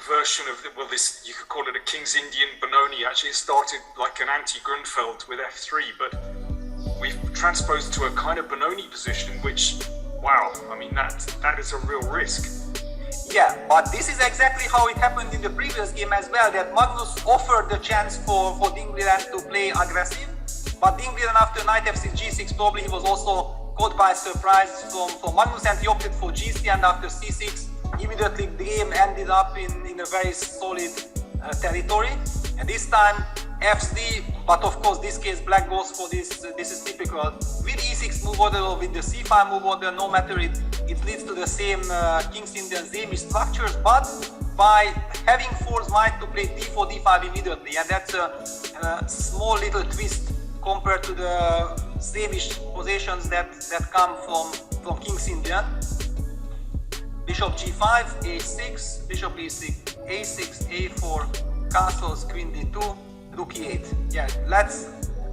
version of, well, this, you could call it a King's Indian Benoni. Actually, it started like an anti-Grunfeld with f3, but we've transposed to a kind of Benoni position, which, wow, I mean, that is a real risk. Yeah, but this is exactly how it happened in the previous game as well, that Magnus offered the chance for Ding Liren to play aggressive, but Ding Liren after knight f6, g6, probably he was also caught by surprise from Magnus, and he opted for g3, and after c6, immediately the game ended up in a very solid territory. And this time f3, but of course this case black goes for this, this is typical. With e6 move order or with the c5 move order, no matter it leads to the same King's Indian Zemi structures, but by having forced white to play d4, d5 immediately, and that's a small little twist compared to the Zemish positions that come from King's Indian. Bishop g5, h6, bishop e6, a6, a4, castles, queen d2, rook e8. Yeah,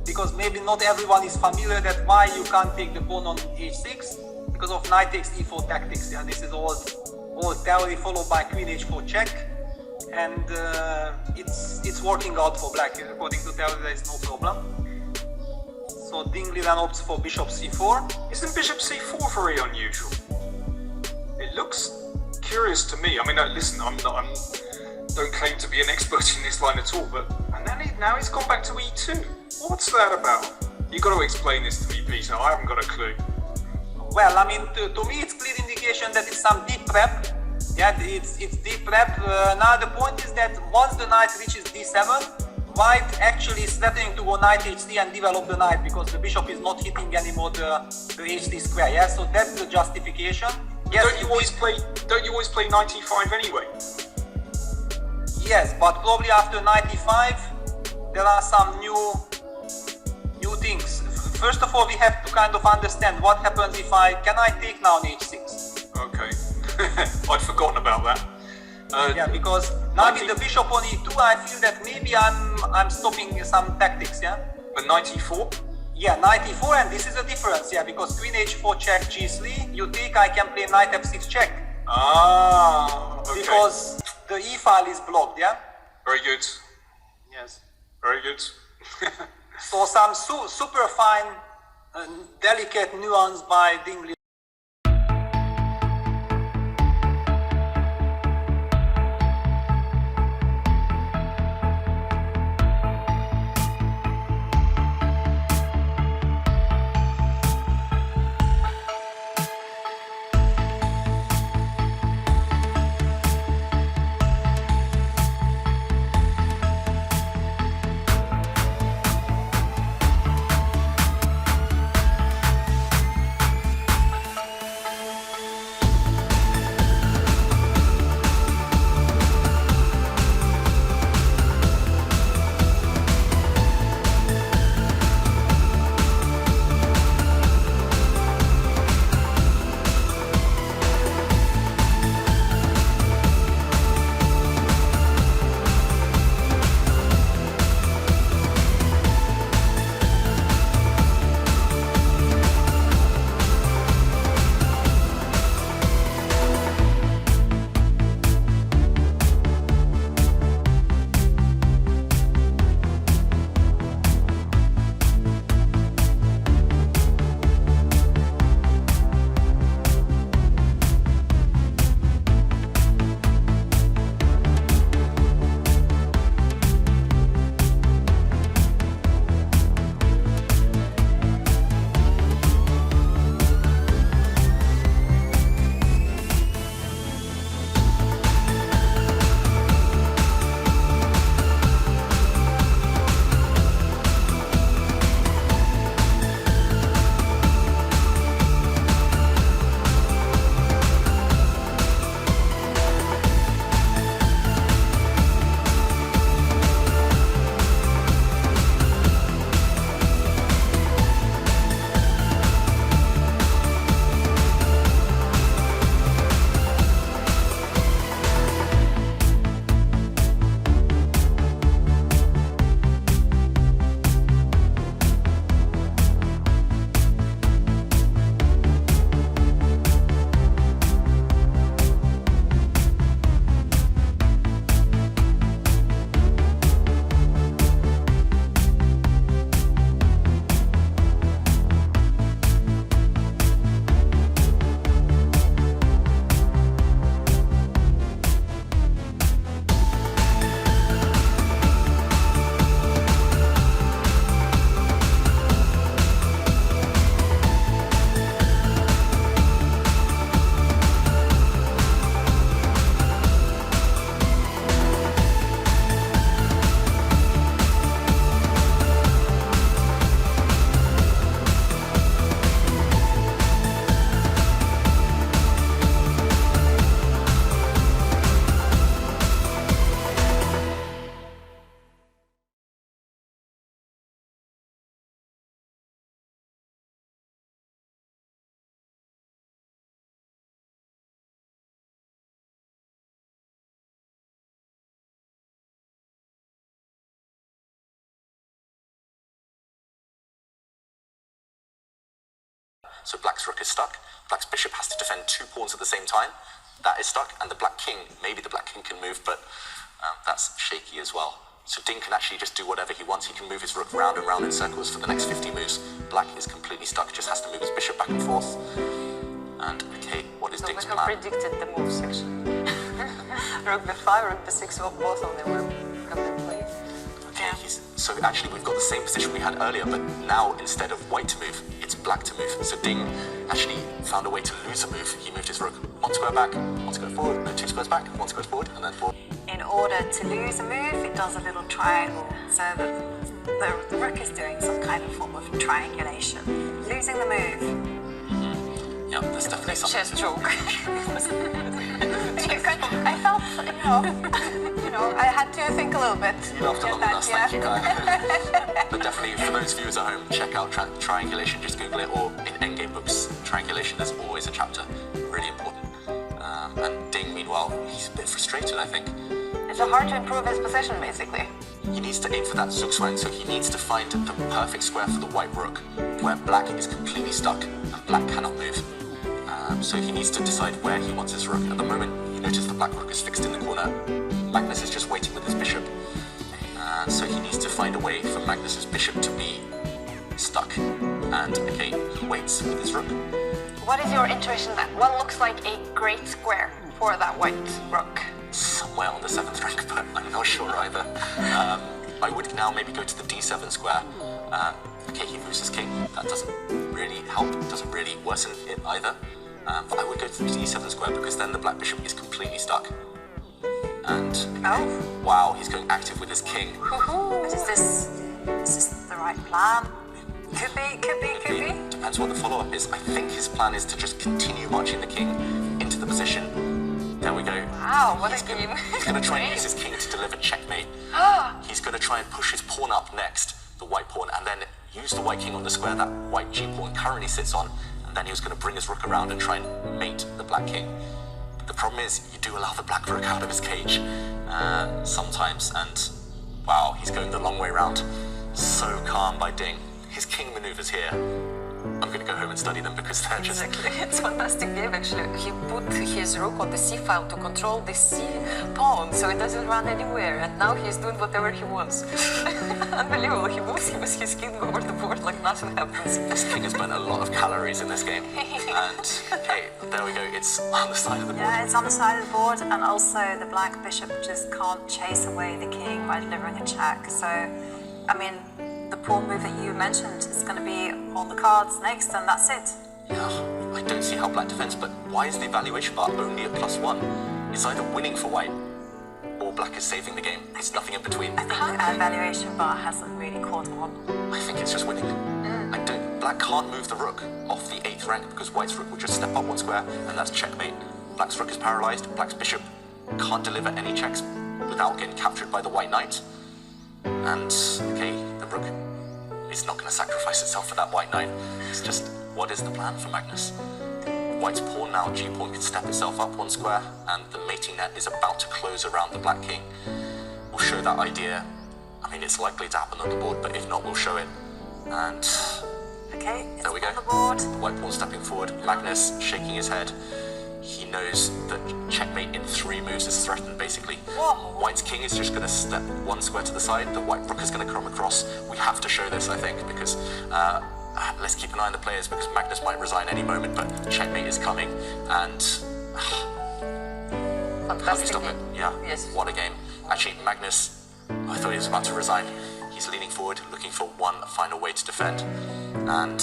because maybe not everyone is familiar that why you can't take the pawn on h6, because of knight takes e4 tactics. Yeah, this is all theory followed by queen h4 check, and it's working out for black. According to theory, there is no problem. So Ding Liren opts for bishop c4. Isn't bishop c4 very unusual? It looks curious to me. I mean, listen, I don't claim to be an expert in this line at all, but now he's gone back to e2. What's that about? You've got to explain this to me, Peter. I haven't got a clue. Well, I mean, to me, it's clear indication that it's some deep prep. Yeah, it's deep prep. Now the point is that once the knight reaches d7, white actually is threatening to go knight h3 and develop the knight, because the bishop is not hitting anymore the h3 square. Yeah, so that's the justification. Yes, don't you always play knight e5 anyway? Yes, but probably after knight e5 there are some new things. First of all, we have to kind of understand what happens if can I take now on h6? Okay, I'd forgotten about that. Yeah, because now with the bishop on e2, I feel that maybe I'm stopping some tactics. Yeah. But knight e4? Yeah, knight e4, and this is a difference. Yeah, because queen h4 check g3, you think I can play knight f6 check. Ah, okay. Because the e file is blocked. Yeah. Very good. Yes. Very good. So some super fine, delicate nuance by Ding Liren. so black's rook is stuck. Black's bishop has to defend 2 pawns at the same time. That is stuck, and the black king, maybe the black king can move, but that's shaky as well. So Ding can actually just do whatever he wants. He can move his rook round and round in circles for the next 50 moves. Black is completely stuck, just has to move his bishop back and forth. And okay, what is Ding's plan? We predicted the moves actually. Rook b5, rook b6, well, both of them were coming play. Okay, so actually we've got the same position we had earlier, but now instead of white to move, it's black to move. So Ding actually found a way to lose a move. He moved his rook 1 square back, 1 square forward, no, 2 squares back, 1 square forward, and then forward. In order to lose a move, it does a little triangle. So the rook is doing some kind of form of triangulation. Losing the move. Yeah, there's definitely something. Chess joke. I felt, I had to think a little bit. You laughed along with us, thank you, Kai. But definitely, for those viewers at home, check out triangulation, just Google it, or in endgame books, triangulation, there's always a chapter. Really important. And Ding, meanwhile, he's a bit frustrated, I think. It's hard to improve his position, basically. He needs to aim for that Zugzwang, so he needs to find the perfect square for the white rook, where black is completely stuck and black cannot move. So he needs to decide where he wants his rook. At the moment, you notice the black rook is fixed in the corner. Magnus is just waiting with his bishop. So he needs to find a way for Magnus's bishop to be stuck. And okay, he waits with his rook. What is your intuition then? What looks like a great square for that white rook? Somewhere on the 7th rank, but I'm not sure either. I would now maybe go to the d7 square. Okay, he moves his king. That doesn't really help, doesn't really worsen it either. But I would go to the d7 square because then the black bishop is completely stuck. And wow, he's going active with his king. Is this the right plan? Could be. Depends what the follow-up is. I think his plan is to just continue marching the king into the position. There we go. Wow, what a game. He's going to try and use his king to deliver checkmate. He's going to try and push his pawn up next, the white pawn, and then use the white king on the square that white g pawn currently sits on, and then he was going to bring his rook around and try and mate the black king. But the problem is, you do allow the black rook out of his cage sometimes, and wow, he's going the long way round. So calm by Ding. His king maneuvers here. I'm going to go home and study them because they're just... Exactly, it's a fantastic game actually. He put his rook on the c file to control the c pawn, so it doesn't run anywhere, and now he's doing whatever he wants. Unbelievable, he moves his king over the board like nothing happens. This king has burnt a lot of calories in this game. And hey, there we go, it's on the side of the board. Yeah, it's on the side of the board, and also the black bishop just can't chase away the king by delivering a check. So, I mean, the pawn move that you mentioned is going to be on the cards next, and that's it. Yeah, I don't see how black defends, but why is the evaluation bar only at +1? It's either winning for white, or black is saving the game. It's nothing in between. I think the evaluation bar hasn't really caught on. I think it's just winning. Black can't move the rook off the 8th rank because white's rook will just step up 1 square, and that's checkmate. Black's rook is paralyzed, black's bishop can't deliver any checks without getting captured by the white knight. And, okay, the rook is not going to sacrifice itself for that white knight. It's just, what is the plan for Magnus? White's pawn now, g-pawn, can step itself up 1 square, and the mating net is about to close around the black king. We'll show that idea. I mean, it's likely to happen on the board, but if not, we'll show it. And Okay, it's there we go. on the board. The white pawn stepping forward, Magnus shaking his head. He knows that checkmate in 3 moves is threatened, basically. Whoa. White's king is just going to step 1 square to the side. The white rook is going to come across. We have to show this, I think, because let's keep an eye on the players, because Magnus might resign any moment, but checkmate is coming, and Fantastic stop it. game. Yeah, Yes. what a game. Actually, Magnus, I thought he was about to resign. He's leaning forward, looking for one final way to defend, and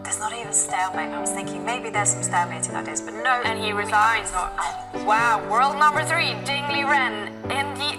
There's not even stalemate. I was thinking maybe there's some stalemating ideas, but no. And he resigns. Not. Wow, world number 3, Ding Liren in the